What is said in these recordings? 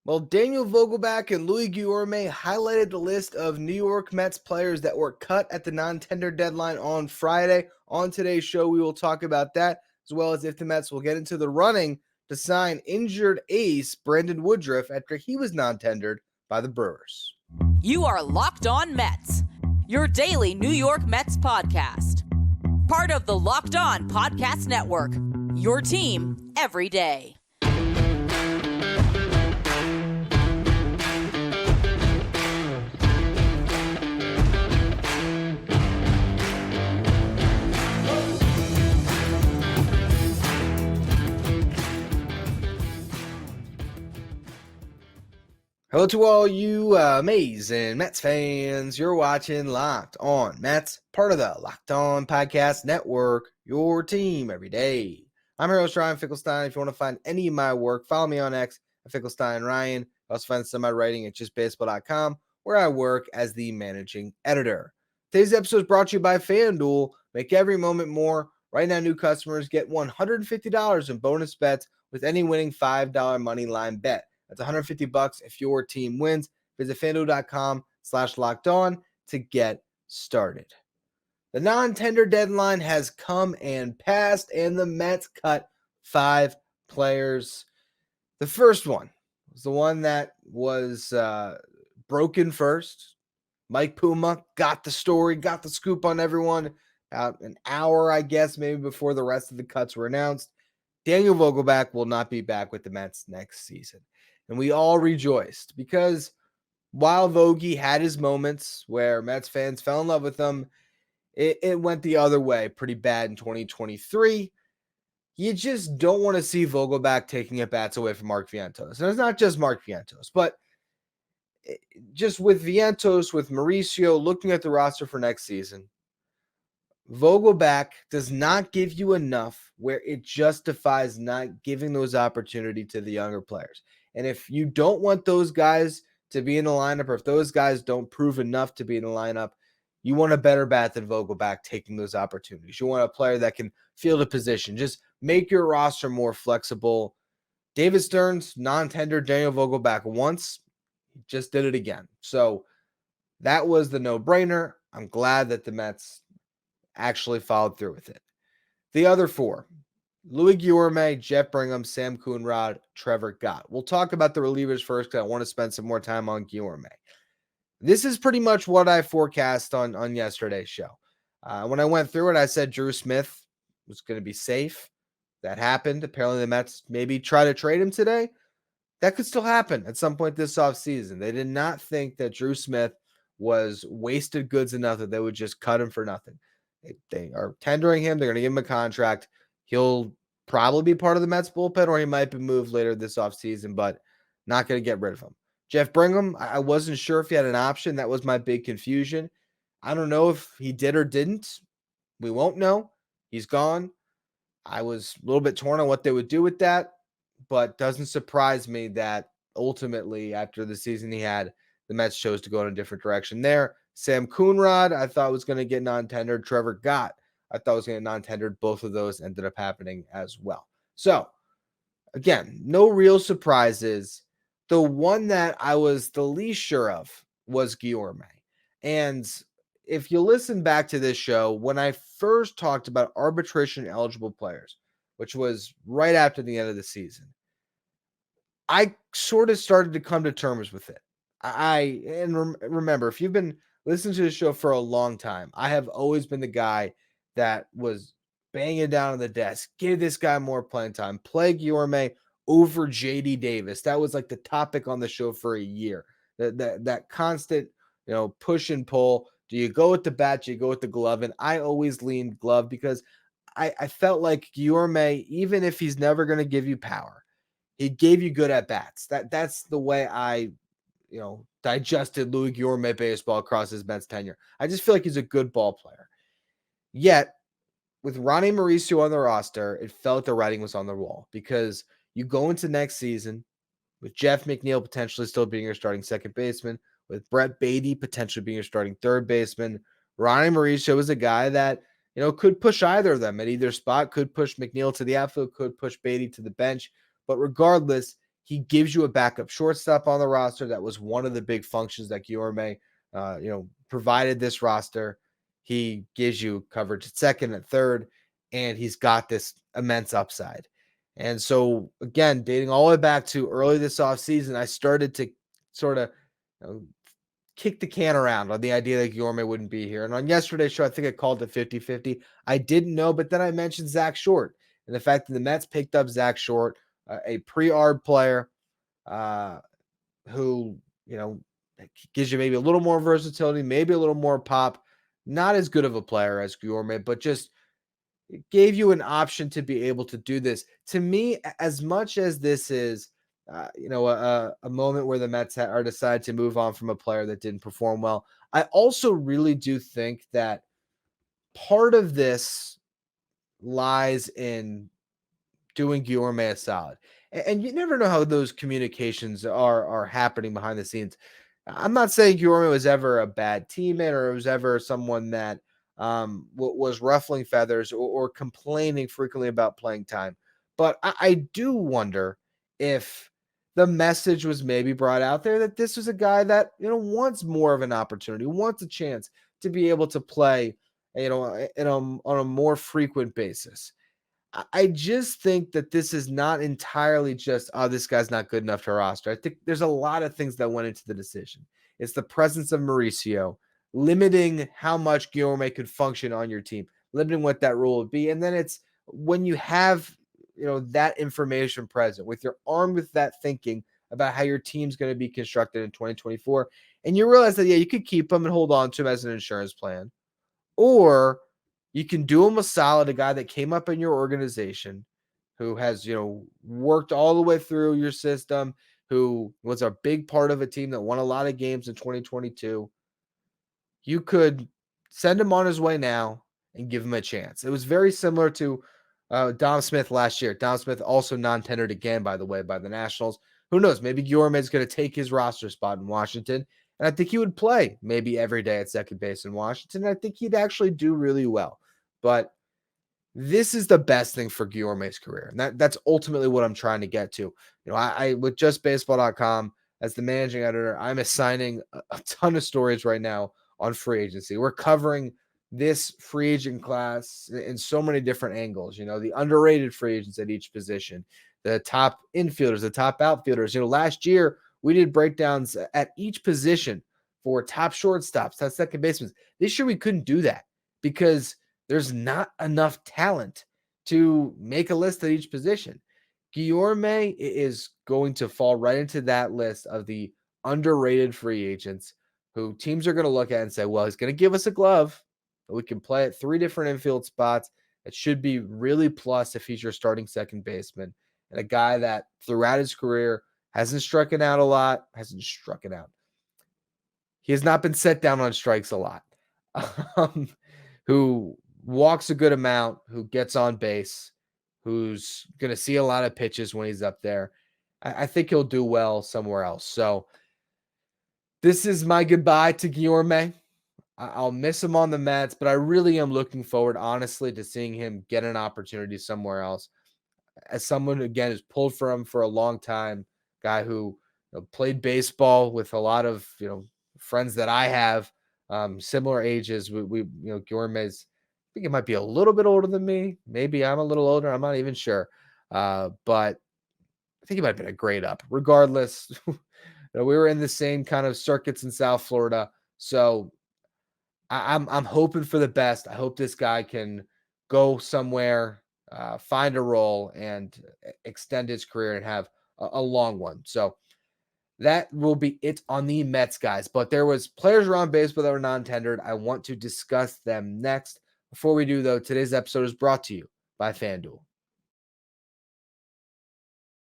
Well, Daniel Vogelbach and Louis Guillorme highlighted the list of New York Mets players that were cut at the non-tender deadline on Friday. On today's show, we will talk about that, as well as if the Mets will get into the running to sign injured ace Brandon Woodruff after he was non-tendered by the Brewers. You are Locked On Mets, your daily New York Mets podcast. Part of the Locked On Podcast Network, your team every day. Hello to all you amazing Mets fans. You're watching Locked On Mets, part of the Locked On Podcast Network, your team every day. I'm your host, Ryan Finkelstein. If you want to find any of my work, follow me on X at Finkelstein Ryan. You also find some of my writing at justbaseball.com, where I work as the managing editor. Today's episode is brought to you by FanDuel. Make every moment more. Right now, new customers get $150 in bonus bets with any winning $5 money line bet. That's $150 if your team wins. Visit FanDuel.com/lockedon to get started. The non-tender deadline has come and passed, and the Mets cut 5 players. The first one was the one that was broken first. Mike Puma got the story, got the scoop on everyone about an hour, I guess, maybe before the rest of the cuts were announced. Daniel Vogelbach will not be back with the Mets next season. And we all rejoiced because while Vogie had his moments where Mets fans fell in love with him, it went the other way pretty bad in 2023. You just don't want to see Vogelbach taking at bats away from Mark Vientos. And it's not just Mark Vientos, but just with Vientos, with Mauricio, looking at the roster for next season, Vogelbach does not give you enough where it justifies not giving those opportunity to the younger players. And if you don't want those guys to be in the lineup, or if those guys don't prove enough to be in the lineup, you want a better bat than Vogelbach taking those opportunities. You want a player that can field a position. Just make your roster more flexible. David Stearns, non-tender Daniel Vogelbach once, just did it again. So that was the no-brainer. I'm glad that the Mets actually followed through with it. The other 4, Louis Guillorme, Jeff Brigham, Sam Coonrod, Trevor Gott. We'll talk about the relievers first because I want to spend some more time on Guillorme. This is pretty much what I forecast on yesterday's show. When I went through it, I said Drew Smith was going to be safe. That happened. Apparently the Mets maybe try to trade him today. That could still happen at some point this offseason. They did not think that Drew Smith was wasted goods enough that they would just cut him for nothing. They are tendering him. They're going to give him a contract. He'll probably be part of the Mets bullpen, or he might be moved later this offseason, but not going to get rid of him. Jeff Brigham, I wasn't sure if he had an option. That was my big confusion. I don't know if he did or didn't. We won't know. He's gone. I was a little bit torn on what they would do with that, but doesn't surprise me that ultimately after the season he had, the Mets chose to go in a different direction there. Sam Coonrod, I thought was going to get non-tendered. Trevor Gott, I thought was going to get non-tendered. Both of those ended up happening as well. So, again, no real surprises. The one that I was the least sure of was Guillorme. And if you listen back to this show, when I first talked about arbitration-eligible players, which was right after the end of the season, I sort of started to come to terms with it. Remember, if you've been listening to the show for a long time, I have always been the guy that was banging down on the desk. Give this guy more playing time. Play Guillorme over J.D. Davis. That was like the topic on the show for a year. That constant, push and pull. Do you go with the bat? Do you go with the glove? And I always leaned glove because I felt like Guillorme, even if he's never going to give you power, he gave you good at bats. That's the way I digested Louis Guillorme baseball across his Mets tenure. I just feel like he's a good ball player. Yet, with Ronnie Mauricio on the roster, it felt the writing was on the wall because you go into next season with Jeff McNeil potentially still being your starting second baseman, with Brett Beatty potentially being your starting third baseman. Ronnie Mauricio is a guy that, could push either of them at either spot, could push McNeil to the outfield, could push Beatty to the bench. But regardless, He gives you a backup shortstop on the roster. That was one of the big functions that Guillorme, provided this roster. He gives you coverage at second and third, and he's got this immense upside. And so, again, dating all the way back to early this offseason, I started to sort of kick the can around on the idea that Guillorme wouldn't be here. And on yesterday's show, I think I called it 50-50. I didn't know, but then I mentioned Zach Short and the fact that the Mets picked up Zach Short, a pre-ARB player who, gives you maybe a little more versatility, maybe a little more pop. Not as good of a player as Guillorme, but just gave you an option to be able to do this. To me, as much as this is, a moment where the Mets are decided to move on from a player that didn't perform well, I also really do think that part of this lies in doing Guillorme a solid. And you never know how those communications are happening behind the scenes. I'm not saying Guillorme was ever a bad teammate or was ever someone that was ruffling feathers or complaining frequently about playing time. But I do wonder if the message was maybe brought out there that this was a guy that, wants more of an opportunity, wants a chance to be able to play, on a more frequent basis. I just think that this is not entirely just, this guy's not good enough to roster. I think there's a lot of things that went into the decision. It's the presence of Mauricio, limiting how much Guillorme could function on your team, limiting what that role would be. And then it's when you have, that information present, with you're armed with that thinking about how your team's going to be constructed in 2024, and you realize that, you could keep him and hold on to him as an insurance plan, or you can do him a solid, a guy that came up in your organization, who has, worked all the way through your system, who was a big part of a team that won a lot of games in 2022. You could send him on his way now and give him a chance. It was very similar to Dom Smith last year. Dom Smith also non-tendered again, by the way, by the Nationals. Who knows? Maybe Guillorme is going to take his roster spot in Washington. And I think he would play maybe every day at second base in Washington. I think he'd actually do really well. But this is the best thing for Guillorme's career. And that's ultimately what I'm trying to get to. I with justbaseball.com, as the managing editor, I'm assigning a ton of stories right now on free agency. We're covering this free agent class in so many different angles. The underrated free agents at each position, the top infielders, the top outfielders. Last year we did breakdowns at each position for top shortstops, top second basemen. This year we couldn't do that because there's not enough talent to make a list at each position. Guillorme is going to fall right into that list of the underrated free agents who teams are going to look at and say, well, he's going to give us a glove. We can play at 3 different infield spots. It should be really plus if he's your starting second baseman, and a guy that throughout his career hasn't struck out a lot, He has not been set down on strikes a lot. Who walks a good amount, who gets on base, who's going to see a lot of pitches when he's up there. I think he'll do well somewhere else. So this is my goodbye to Guillorme. I'll miss him on the Mets, but I really am looking forward, honestly, to seeing him get an opportunity somewhere else. As someone, again, who's pulled for him for a long time, guy who played baseball with a lot of, friends that I have, similar ages. We Guillorme's, I think it might be a little bit older than me. Maybe I'm a little older. I'm not even sure. But I think he might have been a grade up. Regardless, we were in the same kind of circuits in South Florida. So I'm hoping for the best. I hope this guy can go somewhere, find a role, and extend his career and have a long one. So that will be it on the Mets, guys. But there was players around baseball that were non-tendered. I want to discuss them next. Before we do, though, today's episode is brought to you by FanDuel.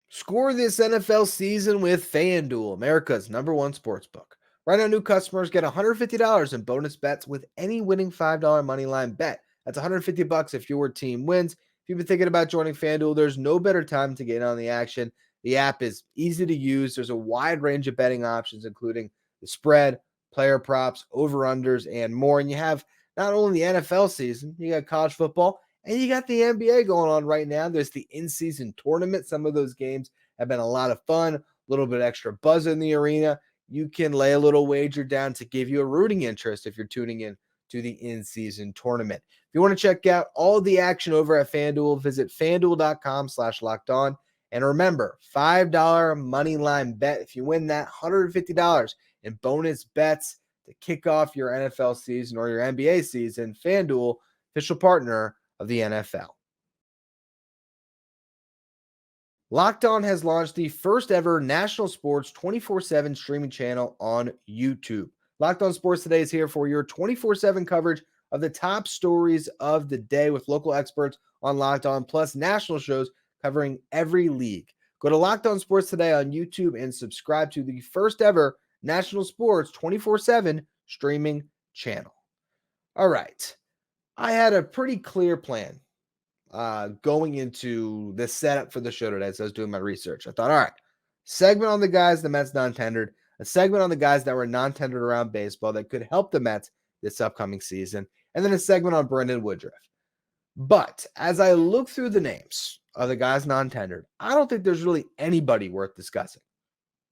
Score this NFL season with FanDuel, America's #1 sportsbook. Right now, new customers get $150 in bonus bets with any winning $5 moneyline bet. That's $150 if your team wins. If you've been thinking about joining FanDuel, there's no better time to get in on the action. The app is easy to use. There's a wide range of betting options, including the spread, player props, over-unders, and more. And you have not only the NFL season, you got college football, and you got the NBA going on right now. There's the in-season tournament. Some of those games have been a lot of fun, a little bit extra buzz in the arena. You can lay a little wager down to give you a rooting interest if you're tuning in to the in-season tournament. If you want to check out all the action over at FanDuel, visit FanDuel.com/lockedon. And remember, $5 money line bet. If you win that, $150 in bonus bets to kick off your NFL season or your NBA season. FanDuel, official partner of the NFL. Locked On has launched the first ever national sports 24/7 streaming channel on YouTube. Locked On Sports Today is here for your 24/7 coverage of the top stories of the day with local experts on Locked On, plus national shows covering every league. Go to Locked On Sports Today on YouTube and subscribe to the first ever national sports 24/7 streaming channel. All right. I had a pretty clear plan going into the setup for the show today as I was doing my research. I thought, all right, segment on the guys the Mets non-tendered, a segment on the guys that were non-tendered around baseball that could help the Mets this upcoming season, and then a segment on Brandon Woodruff. But as I look through the names of the guys non-tendered, I don't think there's really anybody worth discussing.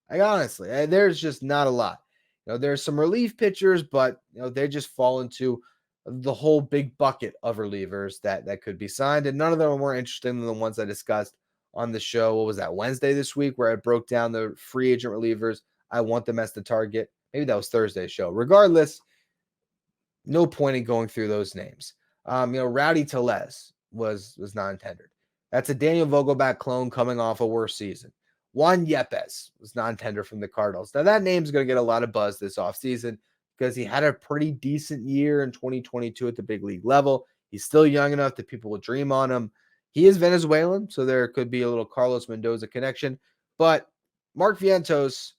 Like, honestly, there's just not a lot. There's some relief pitchers, but they just fall into the whole big bucket of relievers that could be signed, and none of them are more interesting than the ones I discussed on the show. What was that, Wednesday this week, where I broke down the free agent relievers I want them as the target? Maybe that was Thursday's show. Regardless, no point in going through those names. Rowdy Tellez was non-tendered. That's a Daniel Vogelbach clone coming off a worse season. Juan Yepes was non-tender from the Cardinals. Now, that name's going to get a lot of buzz this offseason because he had a pretty decent year in 2022 at the big league level. He's still young enough that people will dream on him. He is Venezuelan, so there could be a little Carlos Mendoza connection. But Mark Vientos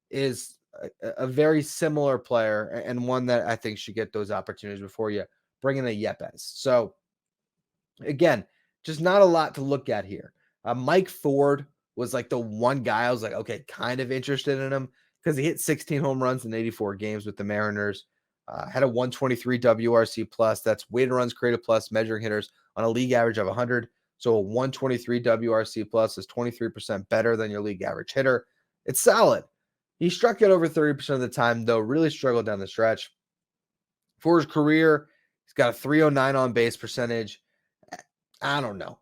is a very similar player and one that I think should get those opportunities before you bring in a Yepes. So, again, just not a lot to look at here. Mike Ford was like the one guy I was like, okay, kind of interested in him because he hit 16 home runs in 84 games with the Mariners. Had a 123 WRC plus. That's weighted runs created plus, measuring hitters on a league average of 100. So a 123 WRC plus is 23% better than your league average hitter. It's solid. He struck out over 30% of the time, though, really struggled down the stretch. For his career, he's got a 309 on base percentage. I don't know.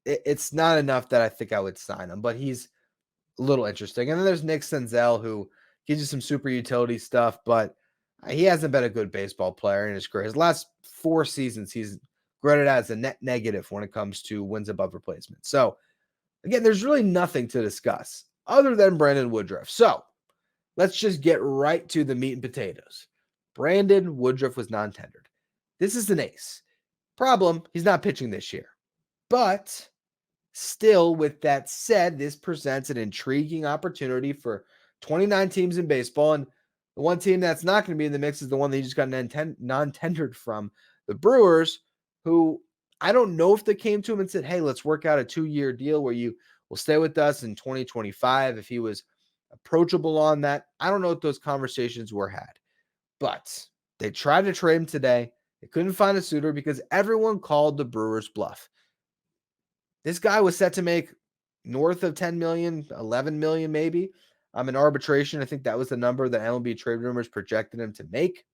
It's not enough that I think I would sign him, but he's a little interesting. And then there's Nick Senzel, who gives you some super utility stuff, but he hasn't been a good baseball player in his career. His last 4 seasons, he's graded as a net negative when it comes to wins above replacement. So, again, there's really nothing to discuss other than Brandon Woodruff. So, let's just get right to the meat and potatoes. Brandon Woodruff was non-tendered. This is an ace. Problem, he's not pitching this year. But still, with that said, this presents an intriguing opportunity for 29 teams in baseball. And the one team that's not going to be in the mix is the one that he just got non-tendered from, the Brewers, who I don't know if they came to him and said, hey, let's work out a 2-year deal where you will stay with us in 2025. If he was approachable on that, I don't know if those conversations were had. But they tried to trade him today. They couldn't find a suitor because everyone called the Brewers bluff. This guy was set to make north of 10 million, 11 million maybe. In arbitration, I think that was the number that MLB Trade Rumors projected him to make.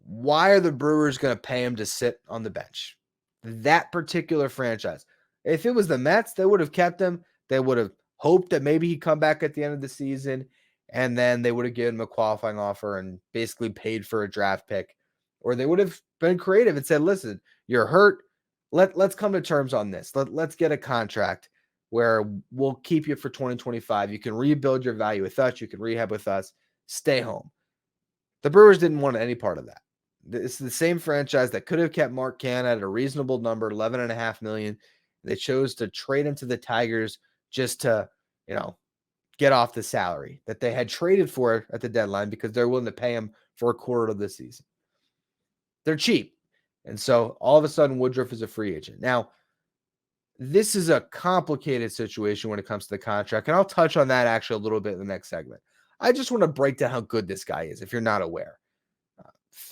Why are the Brewers going to pay him to sit on the bench? That particular franchise. If it was the Mets, they would have kept him. They would have hoped that maybe he'd come back at the end of the season, and then they would have given him a qualifying offer and basically paid for a draft pick. Or they would have been creative and said, listen, you're hurt. Let's come to terms on this. Let's get a contract where we'll keep you for 2025. You can rebuild your value with us. You can rehab with us. Stay home. The Brewers didn't want any part of that. It's the same franchise that could have kept Mark Canha at a reasonable number, $11.5 million. They chose to trade him to the Tigers just to, get off the salary that they had traded for at the deadline because they're willing to pay him for a quarter of the season. They're cheap. And so all of a sudden, Woodruff is a free agent. Now, this is a complicated situation when it comes to the contract, and I'll touch on that actually a little bit in the next segment. I just want to break down how good this guy is, if you're not aware.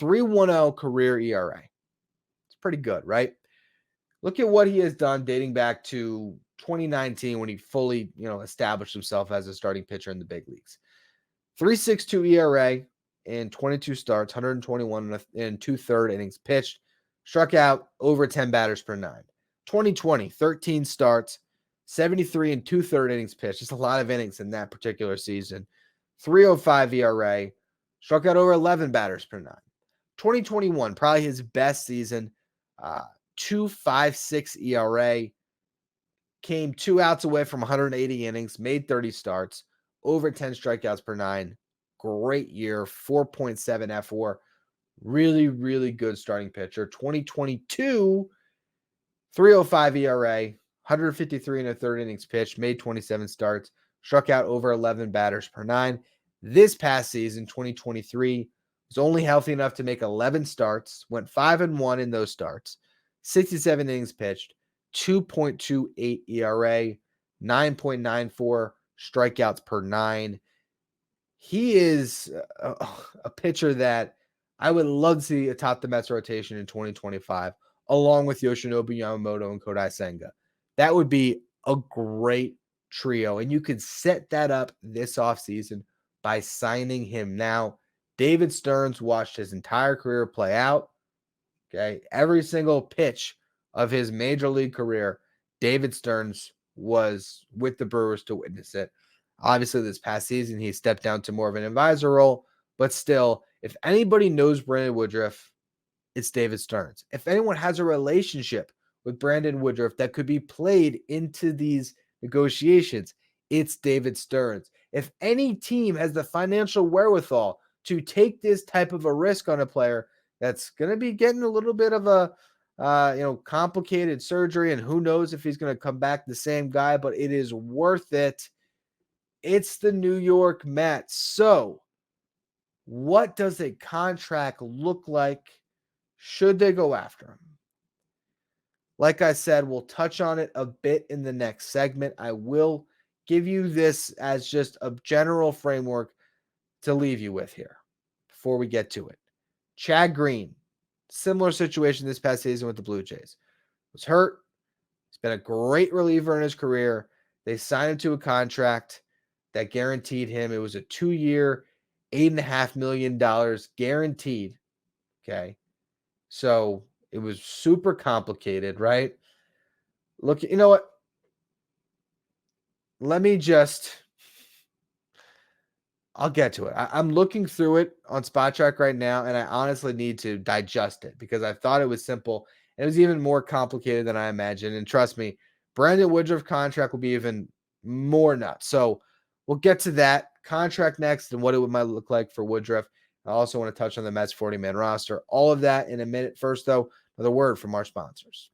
3.10 career ERA. It's pretty good, right? Look at what he has done dating back to 2019 when he fully, established himself as a starting pitcher in the big leagues. 3.62 ERA in 22 starts, 121 in 2/3 innings pitched, struck out over 10 batters per nine. 2020, 13 starts, 73 and 2/3 innings pitched. Just a lot of innings in that particular season. 3.05 ERA, struck out over 11 batters per nine. 2021, probably his best season, 2.56 ERA, came 2 outs away from 180 innings, made 30 starts, over 10 strikeouts per nine. Great year, 4.7 F4. Really, really good starting pitcher. 2022, 3.05 ERA, 153 and a third innings pitched, made 27 starts, struck out over 11 batters per nine. This past season, 2023, was only healthy enough to make 11 starts, went 5-1 in those starts, 67 innings pitched, 2.28 ERA, 9.94 strikeouts per nine. He is a pitcher that I would love to see atop the Mets rotation in 2025, along with Yoshinobu Yamamoto and Kodai Senga. That would be a great trio, and you could set that up this offseason by signing him now. David Stearns watched his entire career play out. Okay, every single pitch of his major league career, David Stearns was with the Brewers to witness it. Obviously, this past season, he stepped down to more of an advisor role, but still, if anybody knows Brandon Woodruff, it's David Stearns. If anyone has a relationship with Brandon Woodruff that could be played into these negotiations, it's David Stearns. If any team has the financial wherewithal to take this type of a risk on a player that's going to be getting a little bit of a complicated surgery, and who knows if he's going to come back the same guy, but it is worth it. It's the New York Mets. So what does a contract look like? Should they go after him? Like I said, we'll touch on it a bit in the next segment. I will give you this as just a general framework to leave you with here before we get to it. Chad Green, similar situation this past season with the Blue Jays. Was hurt. He's been a great reliever in his career. They signed him to a contract that guaranteed him. It was a 2-year, $8.5 million guaranteed. Okay. So it was super complicated, right? Look, you know what? I'll get to it. I'm looking through it on Spot Track right now, and I honestly need to digest it because I thought it was simple. And it was even more complicated than I imagined. And trust me, Brandon Woodruff contract will be even more nuts. So we'll get to that contract next and what it might look like for Woodruff. I also want to touch on the Mets 40-man roster. All of that in a minute. First, though, another word from our sponsors.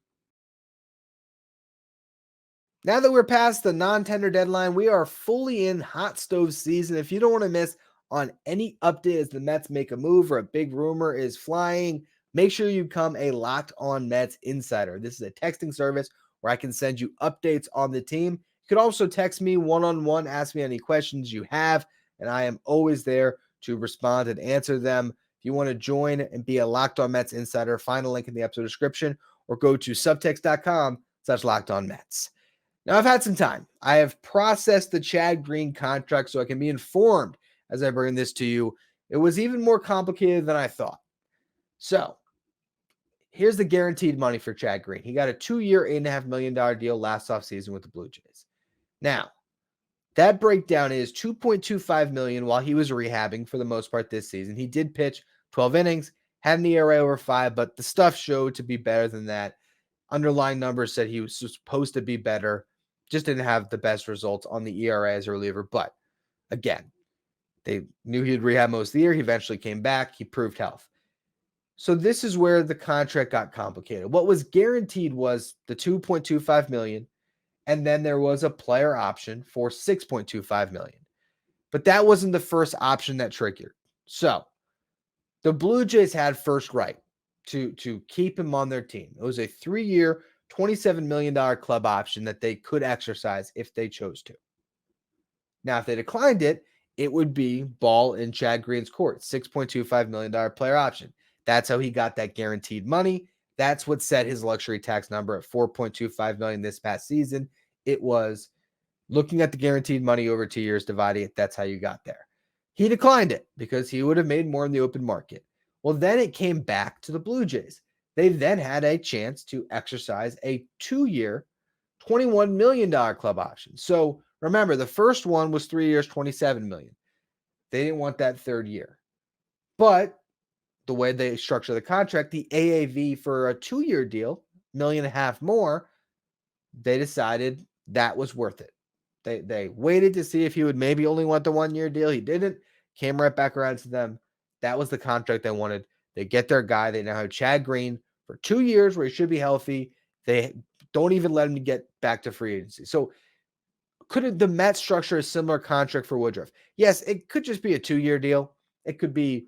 Now that we're past the non-tender deadline, we are fully in hot stove season. If you don't want to miss on any update as the Mets make a move or a big rumor is flying, make sure you become a Locked On Mets insider. This is a texting service where I can send you updates on the team. You could also text me one-on-one, ask me any questions you have, and I am always there to respond and answer them. If you want to join and be a Locked On Mets insider, find a link in the episode description or go to subtext.com/LockedOnMets. Now, I've had some time. I have processed the Chad Green contract so I can be informed as I bring this to you. It was even more complicated than I thought. So, here's the guaranteed money for Chad Green. He got a 2-year, $8.5 million deal last offseason with the Blue Jays. Now, that breakdown is $2.25 million while he was rehabbing for the most part this season. He did pitch 12 innings, had an ERA over 5, but the stuff showed to be better than that. Underlying numbers said he was supposed to be better. Just didn't have the best results on the ERA as a reliever. But again, they knew he'd rehab most of the year. He eventually came back. He proved health. So this is where the contract got complicated. What was guaranteed was the $2.25 million, and then there was a player option for $6.25 million. But that wasn't the first option that triggered. So the Blue Jays had first right to keep him on their team. It was a 3-year, $27 million club option that they could exercise if they chose to. Now, if they declined it, it would be ball in Chad Green's court, $6.25 million player option. That's how he got that guaranteed money. That's what set his luxury tax number at $4.25 million this past season. It was looking at the guaranteed money over 2 years, dividing it. That's how you got there. He declined it because he would have made more in the open market. Well, then it came back to the Blue Jays. They then had a chance to exercise a 2-year, $21 million club option. So remember, the first one was 3 years, $27 million. They didn't want that third year. But the way they structure the contract, the AAV for a 2-year deal, $1.5 million more, they decided that was worth it. They waited to see if he would maybe only want the 1-year deal. He didn't. Came right back around to them. That was the contract they wanted. They get their guy. They now have Chad Green for 2 years where he should be healthy. They don't even let him get back to free agency. So could the Mets structure a similar contract for Woodruff? Yes, it could just be a 2-year deal. It could be,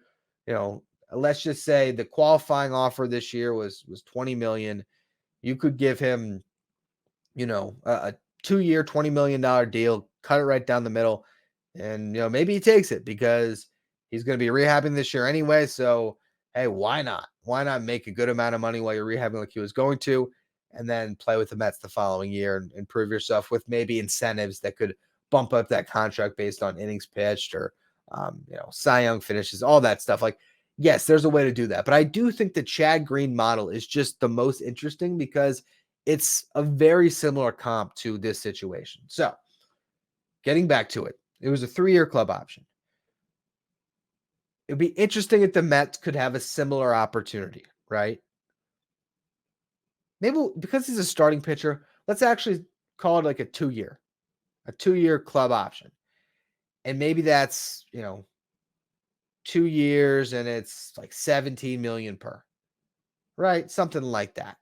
let's just say the qualifying offer this year was $20 million. You could give him, a 2-year, $20 million deal, cut it right down the middle. And, maybe he takes it because he's going to be rehabbing this year anyway. So, hey, why not? Why not make a good amount of money while you're rehabbing like he was going to, and then play with the Mets the following year and prove yourself with maybe incentives that could bump up that contract based on innings pitched or, Cy Young finishes, all that stuff. Like, yes, there's a way to do that. But I do think the Chad Green model is just the most interesting because it's a very similar comp to this situation. So getting back to it, it was a 3-year club option. It'd be interesting if the Mets could have a similar opportunity, right? Maybe because he's a starting pitcher, let's actually call it like a 2-year club option. And maybe that's, 2 years and it's like $17 million per, right? Something like that.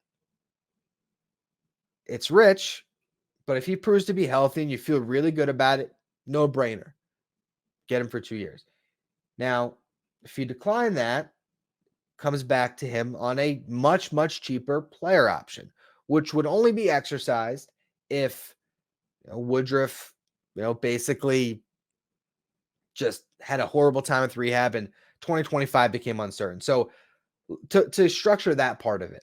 It's rich, but if he proves to be healthy and you feel really good about it, no brainer. Get him for 2 years. Now, if you decline that, comes back to him on a much, much cheaper player option, which would only be exercised if Woodruff, basically just had a horrible time with rehab and 2025 became uncertain. So to structure that part of it,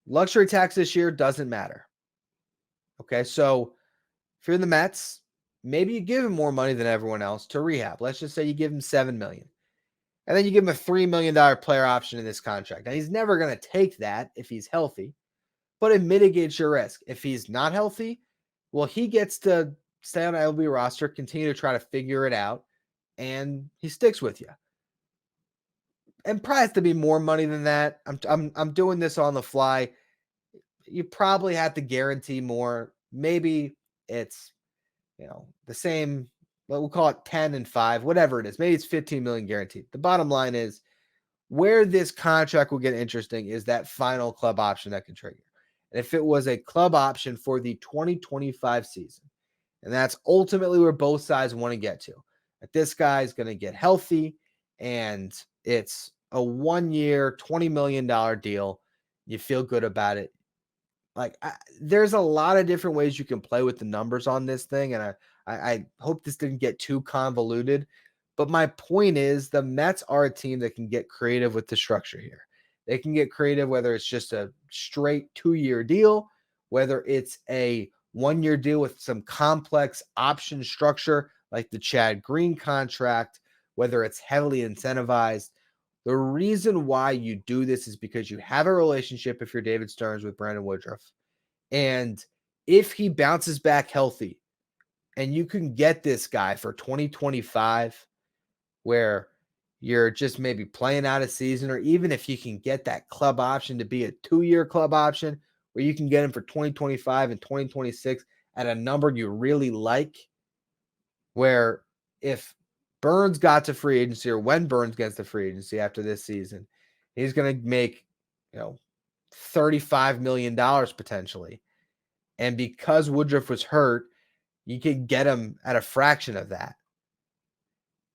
luxury tax this year doesn't matter. Okay, so if you're the Mets, maybe you give him more money than everyone else to rehab. Let's just say you give him $7 million. And then you give him a $3 million player option in this contract. Now, he's never going to take that if he's healthy, but it mitigates your risk. If he's not healthy, well, he gets to stay on the LB roster, continue to try to figure it out, and he sticks with you. And probably has to be more money than that. I'm doing this on the fly. You probably have to guarantee more. Maybe it's, the same. We'll call it 10 and 5, whatever it is. Maybe it's 15 million guaranteed. The bottom line is where this contract will get interesting is that final club option that can trigger. And if it was a club option for the 2025 season, and that's ultimately where both sides want to get to, that this guy's going to get healthy and it's a 1-year, $20 million deal. You feel good about it. There's a lot of different ways you can play with the numbers on this thing. And I hope this didn't get too convoluted, but my point is the Mets are a team that can get creative with the structure here. They can get creative, whether it's just a straight 2-year deal, whether it's a 1-year deal with some complex option structure like the Chad Green contract, whether it's heavily incentivized. The reason why you do this is because you have a relationship, if you're David Stearns, with Brandon Woodruff. And if he bounces back healthy and you can get this guy for 2025, where you're just maybe playing out a season, or even if you can get that club option to be a 2-year club option where you can get him for 2025 and 2026 at a number you really like, where if Burns got to free agency, or when Burns gets to free agency after this season, he's going to make, $35 million potentially. And because Woodruff was hurt, you could get him at a fraction of that.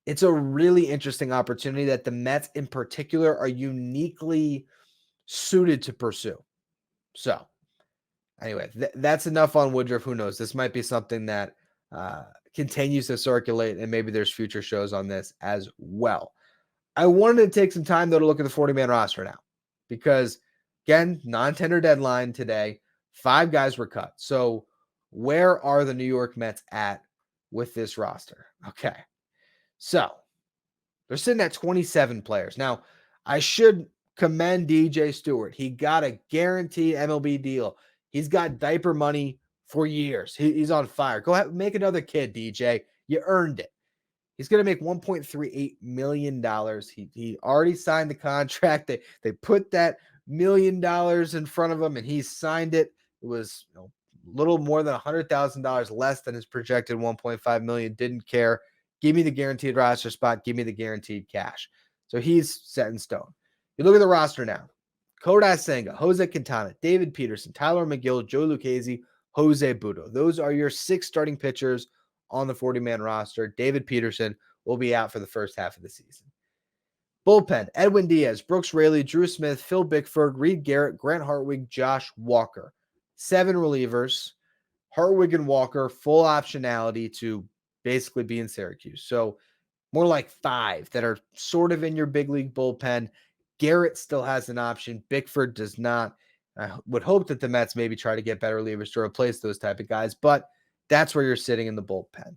It's a really interesting opportunity that the Mets in particular are uniquely suited to pursue. So anyway, that's enough on Woodruff. Who knows? This might be something that continues to circulate, and maybe there's future shows on this as well. I wanted to take some time, though, to look at the 40-man roster now because, again, non-tender deadline today. 5 guys were cut. So where are the New York Mets at with this roster? Okay. So they're sitting at 27 players. Now, I should commend DJ Stewart. He got a guaranteed MLB deal. He's got diaper money for years. He's on fire. Go ahead, make another kid, DJ. You earned it. He's going to make $1.38 million. He already signed the contract. They put that $1 million in front of him, and he signed it. It was a little more than $100,000 less than his projected $1.5 million. Didn't care. Give me the guaranteed roster spot. Give me the guaranteed cash. So he's set in stone. You look at the roster now. Kodai Senga, Jose Quintana, David Peterson, Tyler McGill, Joe Lucchesi, Jose Butto. Those are your 6 starting pitchers on the 40-man roster. David Peterson will be out for the first half of the season. Bullpen, Edwin Diaz, Brooks Raley, Drew Smith, Phil Bickford, Reed Garrett, Grant Hartwig, Josh Walker. 7 relievers. Hartwig and Walker, full optionality to basically be in Syracuse. So more like 5 that are sort of in your big league bullpen. Garrett still has an option. Bickford does not. I would hope that the Mets maybe try to get better relievers to replace those type of guys, but that's where you're sitting in the bullpen.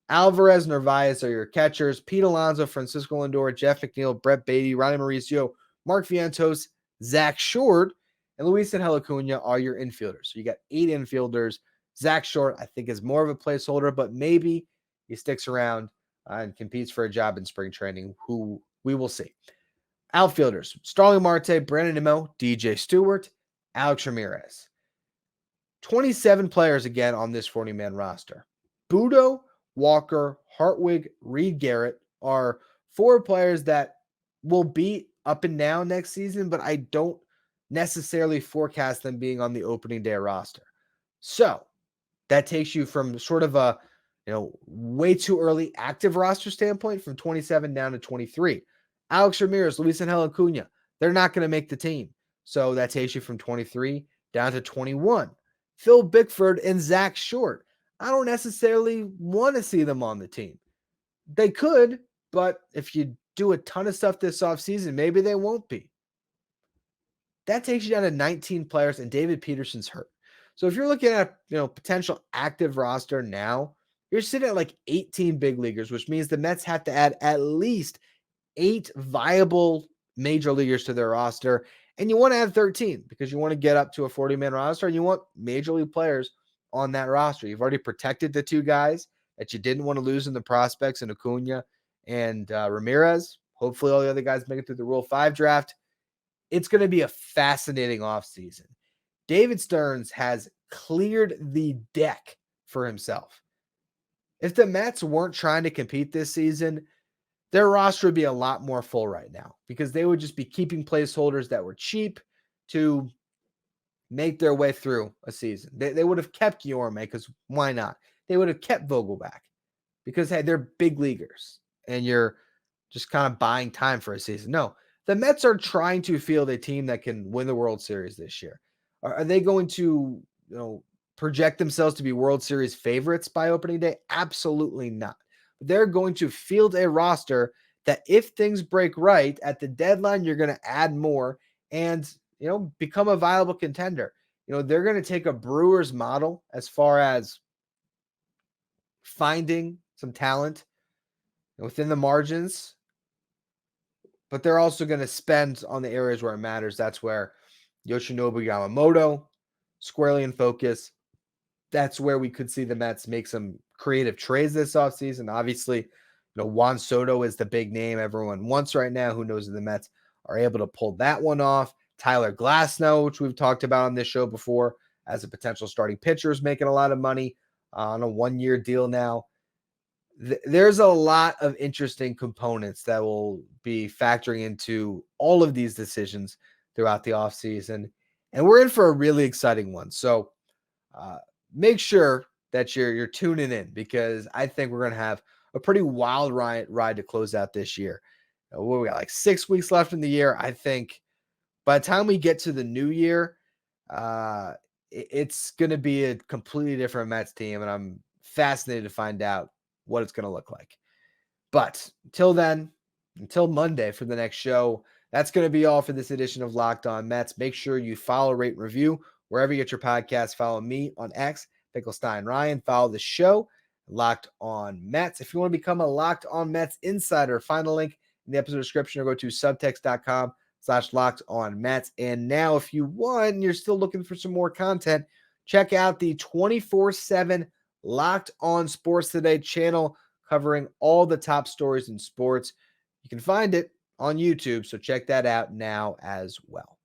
Alvarez, Narvaez are your catchers. Pete Alonso, Francisco Lindor, Jeff McNeil, Brett Beatty, Ronnie Mauricio, Mark Vientos, Zach Short, and Luis Angel Acuna are your infielders. So you got 8 infielders. Zach Short, I think, is more of a placeholder, but maybe he sticks around and competes for a job in spring training, who we will see. Outfielders, Starling Marte, Brandon Nimmo, DJ Stewart, Alex Ramirez. 27 players again on this 40-man roster. Butto, Walker, Hartwig, Reed Garrett are 4 players that will be up and down next season, but I don't necessarily forecast them being on the opening day roster. So that takes you from sort of a way too early active roster standpoint from 27 down to 23. Alex Ramirez, Luis Angel Acuna, they're not going to make the team. So that takes you from 23 down to 21. Phil Bickford and Zach Short. I don't necessarily want to see them on the team. They could, but if you do a ton of stuff this offseason, maybe they won't be. That takes you down to 19 players, and David Peterson's hurt. So if you're looking at potential active roster now, you're sitting at like 18 big leaguers, which means the Mets have to add at least 8 viable major leaguers to their roster. And you want to add 13 because you want to get up to a 40-man roster and you want major league players on that roster. You've already protected the 2 guys that you didn't want to lose in the prospects in Acuna and Ramirez. Hopefully all the other guys make it through the Rule 5 draft. It's going to be a fascinating offseason. David Stearns has cleared the deck for himself. If the Mets weren't trying to compete this season, their roster would be a lot more full right now because they would just be keeping placeholders that were cheap to make their way through a season. They would have kept Guillorme because why not? They would have kept Vogelbach because, hey, they're big leaguers and you're just kind of buying time for a season. No, the Mets are trying to field a team that can win the World Series this year. Are they going to, project themselves to be World Series favorites by opening day? Absolutely not. They're going to field a roster that if things break right at the deadline, you're going to add more and, become a viable contender. They're going to take a Brewers model as far as finding some talent within the margins, but they're also going to spend on the areas where it matters. That's where Yoshinobu Yamamoto squarely in focus. That's where we could see the Mets make some creative trades this offseason. Obviously, Juan Soto is the big name everyone wants right now. Who knows if the Mets are able to pull that one off. Tyler Glasnow, which we've talked about on this show before, as a potential starting pitcher, is making a lot of money on a 1-year deal now. There's a lot of interesting components that will be factoring into all of these decisions throughout the offseason. And we're in for a really exciting one. So make sure that you're tuning in because I think we're going to have a pretty wild ride to close out this year. We got like 6 weeks left in the year. I think by the time we get to the new year, it's going to be a completely different Mets team, and I'm fascinated to find out what it's going to look like. But until then, until Monday for the next show, that's going to be all for this edition of Locked On Mets. Make sure you follow, rate, and review wherever you get your podcast. Follow me on X Finkelstein, Ryan. Follow the show, Locked On Mets. If you want to become a Locked On Mets insider, find the link in the episode description or go to subtext.com/Locked On Mets. And now, if you want and you're still looking for some more content, check out the 24/7 Locked On Sports Today channel covering all the top stories in sports. You can find it on YouTube, so check that out now as well.